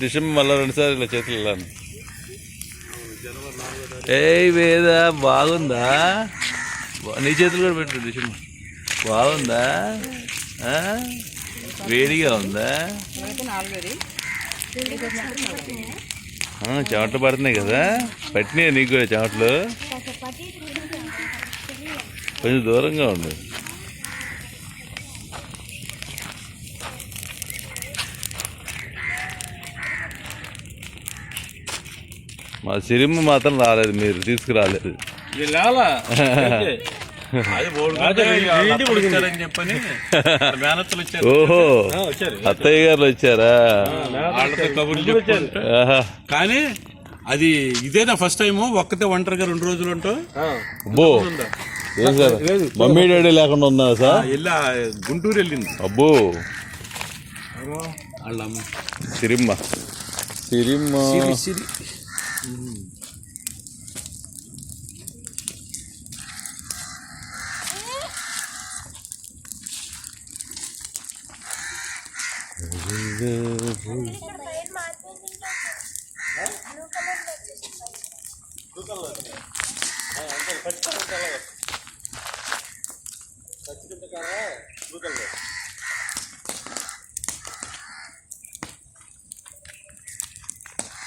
December మళ్ళీ 2 సార్లు ఇలా చేతులు వెళ్ళాను. ఏ వేద బాగుందా? నీ చేతులు కూడా పెట్టు. డిసెంబర్ బాగుందా? వేడిగా ఉందా? చెమటలు పడుతున్నాయి కదా, పట్టినాయి నీకు కూడా చెమటలు. కొంచెం దూరంగా ఉండు. మా సిరిమ్మ మాత్రం రాలేదు, మీరు తీసుకురాలేదు. ఓహో, అత్తయ్య గారు వచ్చారా? కానీ అది ఇదేనా ఫస్ట్ టైం ఒక్కతే ఒంటరిగా 2 రోజులు ఉంటావు? అబ్బో, ఏం సార్ మమ్మీ డాడీ లేకుండా ఉన్నా సార్? గుంటూరు వెళ్ళింది. అబ్బో, సిరిమ్మ సిరిమ్మ